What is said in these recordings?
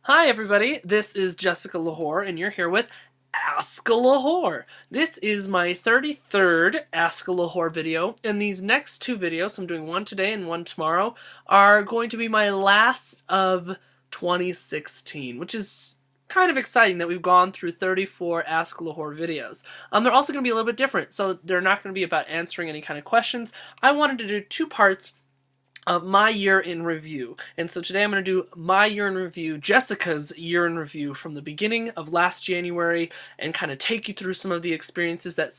Hi everybody, this is Jessica Lahore and you're here with Ask a Lahore. This is my 33rd Ask a Lahore video, and these next two videos, I'm doing one today and one tomorrow, are going to be my last of 2016, which is kind of exciting that we've gone through 34 Ask Lahore videos. They're also going to be a little bit different, so they're not going to be about answering any kind of questions. I wanted to do two parts of my year in review. And so today I'm going to do my year in review, Jessica's year in review from the beginning of last January, and kind of take you through some of the experiences that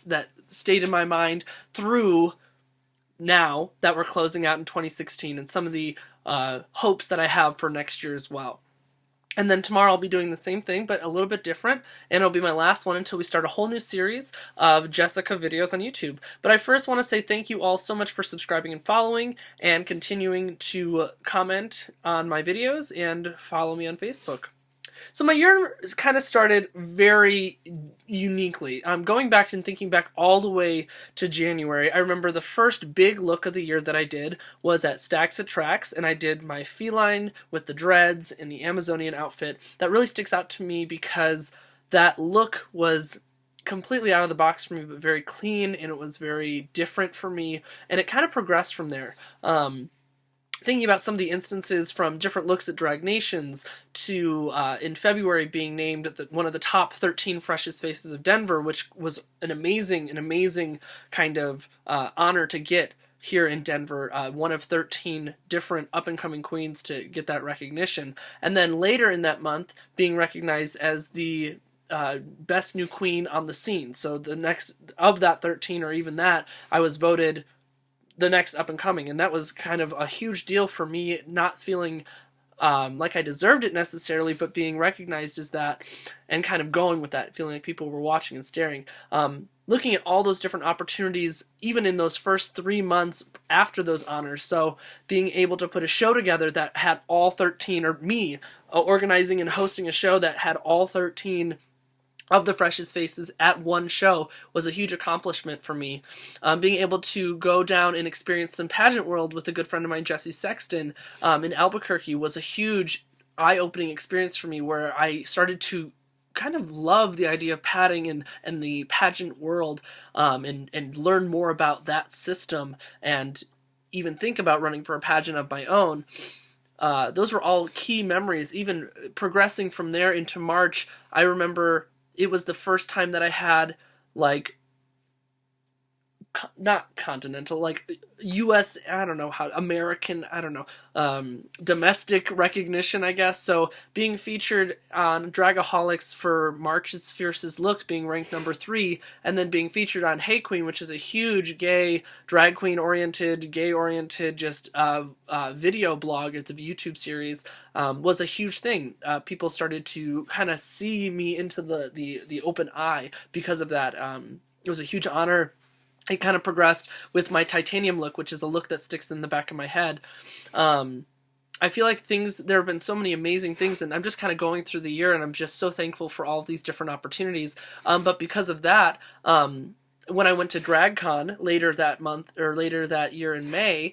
stayed in my mind through now that we're closing out in 2016, and some of the hopes that I have for next year as well. And then tomorrow I'll be doing the same thing, but a little bit different, and it'll be my last one until we start a whole new series of Jessica videos on YouTube. But I first want to say thank you all so much for subscribing and following, and continuing to comment on my videos and follow me on Facebook. So my year kind of started very uniquely. Going back and thinking back all the way to January, I remember the first big look of the year that I did was at Stacks at Tracks, and I did my feline with the dreads and the Amazonian outfit. That really sticks out to me because that look was completely out of the box for me, but very clean, and it was very different for me, and it kind of progressed from there. Thinking about some of the instances from different looks at Drag Nations to in February being named one of the top 13 freshest faces of Denver, which was an amazing kind of honor to get here in Denver, one of 13 different up-and-coming queens to get that recognition. And then later in that month, being recognized as the best new queen on the scene. So the next of that 13, or even that, I was voted the next up and coming, and that was kind of a huge deal for me, not feeling like I deserved it necessarily, but being recognized as that and kind of going with that, feeling like people were watching and staring. Looking at all those different opportunities, even in those first 3 months after those honors, so being able to put a show together that had all 13, or me organizing and hosting a show that had all 13 of the freshest faces at one show was a huge accomplishment for me. Being able to go down and experience some pageant world with a good friend of mine, Jesse Sexton, in Albuquerque was a huge eye-opening experience for me, where I started to kind of love the idea of padding and the pageant world, and learn more about that system, and even think about running for a pageant of my own. Those were all key memories. Even progressing from there into March, I remember it was the first time that I had, like, not continental, like U.S., I don't know how, American, I don't know, domestic recognition, I guess. So being featured on Dragaholics for March's Fiercest Looks, being ranked number 3, and then being featured on Hey Queen, which is a huge gay, drag queen-oriented, gay-oriented, just video blog. It's a YouTube series. Was a huge thing. People started to kind of see me into the open eye because of that. It was a huge honor. It kind of progressed with my titanium look, which is a look that sticks in the back of my head. I feel like there have been so many amazing things, and I'm just kind of going through the year, and I'm just so thankful for all of these different opportunities. But because of that, when I went to DragCon later that month, or later that year in May,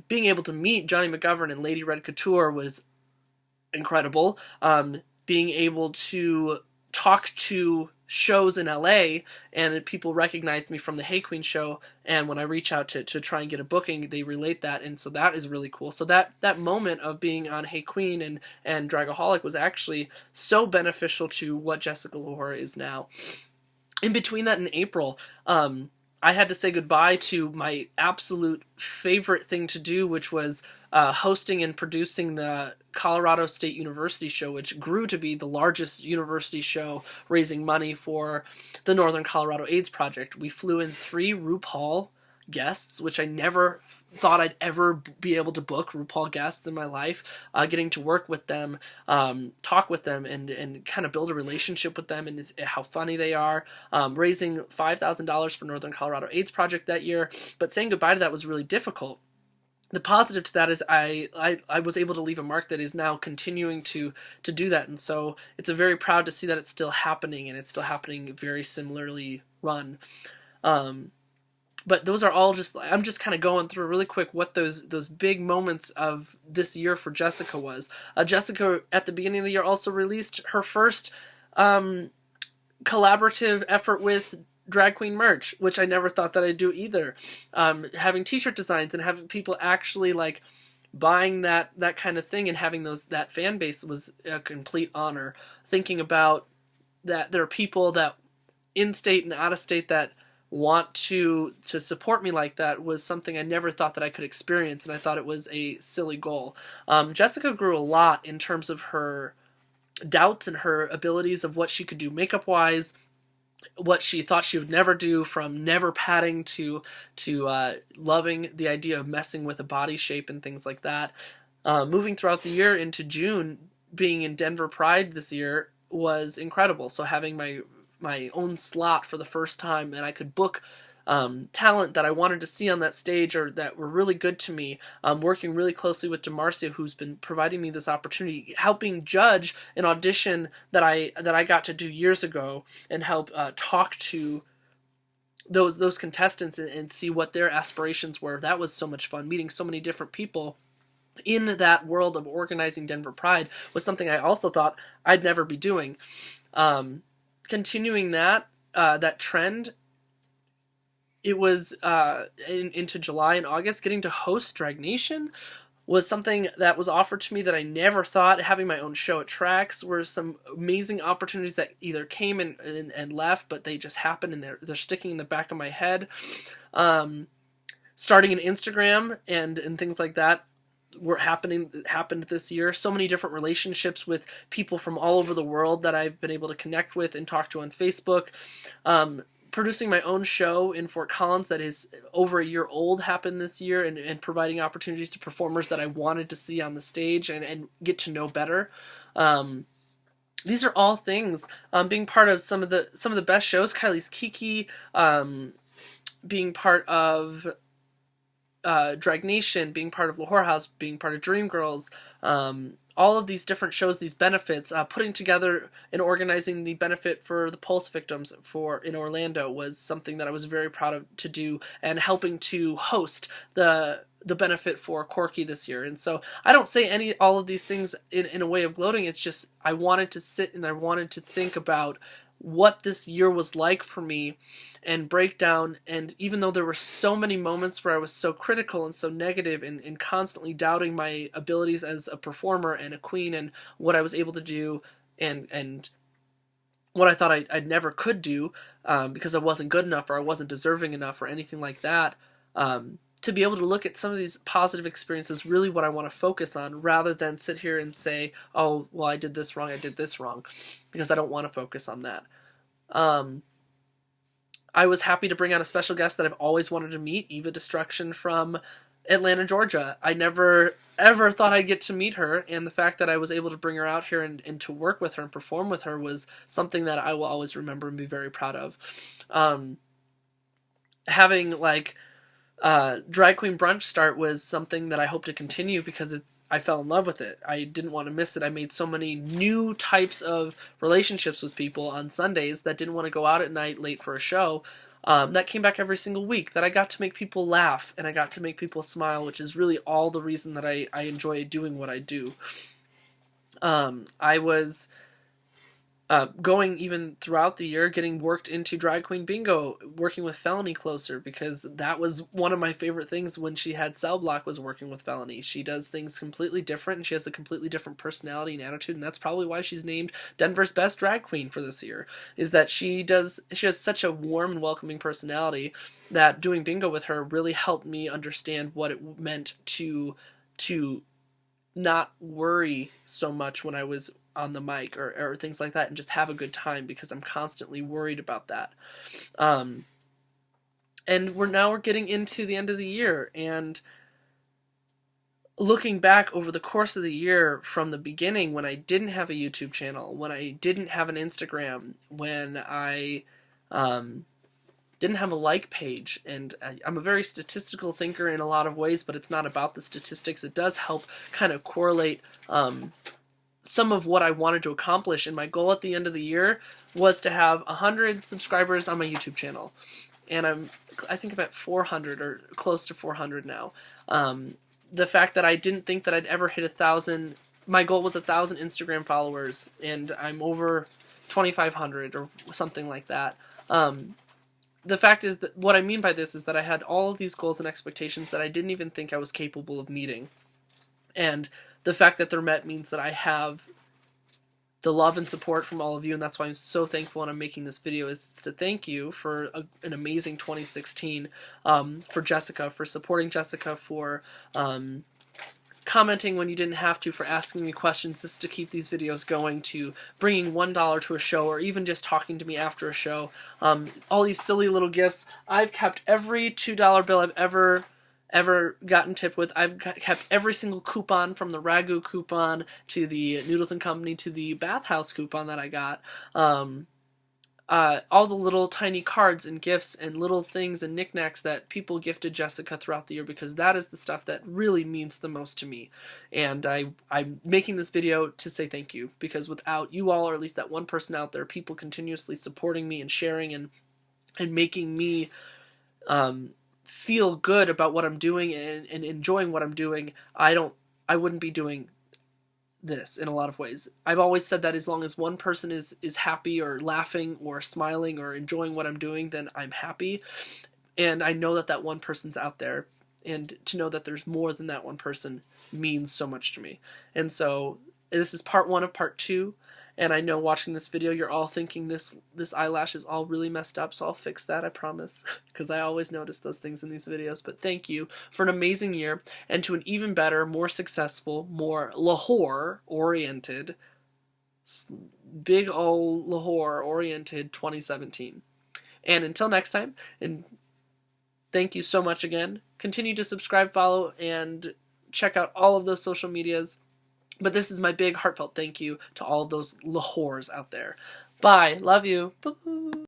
being able to meet Johnny McGovern and Lady Red Couture was incredible. Being able to talk to shows in LA, and people recognize me from the Hey Queen show, and when I reach out to try and get a booking, they relate that, and so that is really cool. So that moment of being on Hey Queen and Dragaholic was actually so beneficial to what Jessica Lahore is now. In between that, in April, I had to say goodbye to my absolute favorite thing to do, which was hosting and producing the Colorado State University show, which grew to be the largest university show raising money for the Northern Colorado AIDS Project. We flew in 3 RuPaul guests, which I never thought I'd ever be able to book RuPaul guests in my life. Getting to work with them, talk with them, and kind of build a relationship with them, and how funny they are. Raising $5,000 for Northern Colorado AIDS Project that year, but saying goodbye to that was really difficult. The positive to that is I was able to leave a mark that is now continuing to do that, and so it's very proud to see that it's still happening, and it's still happening very similarly run. but those are all just, I'm just kind of going through really quick what those big moments of this year for Jessica was. Jessica at the beginning of the year also released her first collaborative effort with drag queen merch, which I never thought that I'd do either. Having t-shirt designs and having people actually like buying that kind of thing and having that fan base was a complete honor. Thinking about that there are people that in state and out of state that want to support me like that was something I never thought that I could experience, and I thought it was a silly goal. Jessica grew a lot in terms of her doubts and her abilities of what she could do makeup wise, what she thought she would never do, from never padding to loving the idea of messing with a body shape and things like that. Moving throughout the year into June, being in Denver Pride this year was incredible. So having my own slot for the first time, and I could book talent that I wanted to see on that stage or that were really good to me, working really closely with DeMarcia, who's been providing me this opportunity, helping judge an audition that I got to do years ago, and help talk to those contestants and see what their aspirations were. That was so much fun. Meeting so many different people in that world of organizing Denver Pride was something I also thought I'd never be doing. Continuing that trend, it was into July and August. Getting to host Drag Nation was something that was offered to me that I never thought. Having my own show at Trax were some amazing opportunities that either came and left, but they just happened, and they're sticking in the back of my head. Starting an Instagram and things like that happened this year. So many different relationships with people from all over the world that I've been able to connect with and talk to on Facebook. Producing my own show in Fort Collins that is over a year old happened this year, and providing opportunities to performers that I wanted to see on the stage and get to know better. These are all things. Being part of some of the best shows, Kylie's Kiki, being part of Drag Nation, being part of Lahore House, being part of Dreamgirls, all of these different shows, these benefits, putting together and organizing the benefit for the Pulse victims in Orlando was something that I was very proud of to do, and helping to host the benefit for Corky this year. And so I don't say all of these things in a way of gloating. It's just I wanted to sit and I wanted to think about what this year was like for me and break down. And even though there were so many moments where I was so critical and so negative and constantly doubting my abilities as a performer and a queen and what I was able to do and what I thought I never could do because I wasn't good enough or I wasn't deserving enough or anything like that, to be able to look at some of these positive experiences, really what I want to focus on, rather than sit here and say, oh, well, I did this wrong, because I don't want to focus on that. I was happy to bring on a special guest that I've always wanted to meet, Eva Destruction from Atlanta, Georgia. I never, ever thought I'd get to meet her, and the fact that I was able to bring her out here and to work with her and perform with her was something that I will always remember and be very proud of. Having, Drag Queen Brunch start was something that I hope to continue because I fell in love with it. I didn't want to miss it. I made so many new types of relationships with people on Sundays that didn't want to go out at night late for a show. That came back every single week. That I got to make people laugh and I got to make people smile, which is really all the reason that I enjoy doing what I do. I was going even throughout the year, getting worked into Drag Queen Bingo, working with Felony closer, because that was one of my favorite things when she had Cell Block, was working with Felony. She does things completely different, and she has a completely different personality and attitude, and that's probably why she's named Denver's best drag queen for this year, is that she has such a warm and welcoming personality that doing Bingo with her really helped me understand what it meant to not worry so much when I was on the mic or things like that, and just have a good time, because I'm constantly worried about that. And we're getting into the end of the year, and looking back over the course of the year from the beginning, when I didn't have a YouTube channel, when I didn't have an Instagram, when I didn't have a like page, and I'm a very statistical thinker in a lot of ways, but it's not about the statistics. It does help kind of correlate some of what I wanted to accomplish, and my goal at the end of the year was to have 100 subscribers on my YouTube channel. and I think I'm at 400 or close to 400 now. The fact that I didn't think that I'd ever hit 1,000. My goal was 1,000 Instagram followers, and I'm over 2,500 or something like that. The fact is that what I mean by this is that I had all of these goals and expectations that I didn't even think I was capable of meeting. And the fact that they're met means that I have the love and support from all of you, and that's why I'm so thankful and I'm making this video, is to thank you for an amazing 2016, for Jessica, for supporting Jessica, for commenting when you didn't have to, for asking me questions just to keep these videos going, to bringing $1 to a show, or even just talking to me after a show. All these silly little gifts. I've kept every $2 bill I've ever gotten tipped with. I've kept every single coupon, from the Ragu coupon to the Noodles and Company to the Bathhouse coupon that I got. All the little tiny cards and gifts and little things and knickknacks that people gifted Jessica throughout the year, because that is the stuff that really means the most to me. And I'm making this video to say thank you, because without you all, or at least that one person out there, people continuously supporting me and sharing and making me feel good about what I'm doing and enjoying what I'm doing, I wouldn't be doing this in a lot of ways. I've always said that as long as one person is happy or laughing or smiling or enjoying what I'm doing, then I'm happy. And I know that that one person's out there, and to know that there's more than that one person means so much to me. And so this is part 1 of part 2. And I know watching this video, you're all thinking this eyelash is all really messed up, so I'll fix that, I promise, because I always notice those things in these videos. But thank you for an amazing year, and to an even better, more successful, more Lahore-oriented, big ol' Lahore-oriented 2017. And until next time, and thank you so much again. Continue to subscribe, follow, and check out all of those social medias. But this is my big heartfelt thank you to all of those Lahores out there. Bye. Love you. Boo-hoo.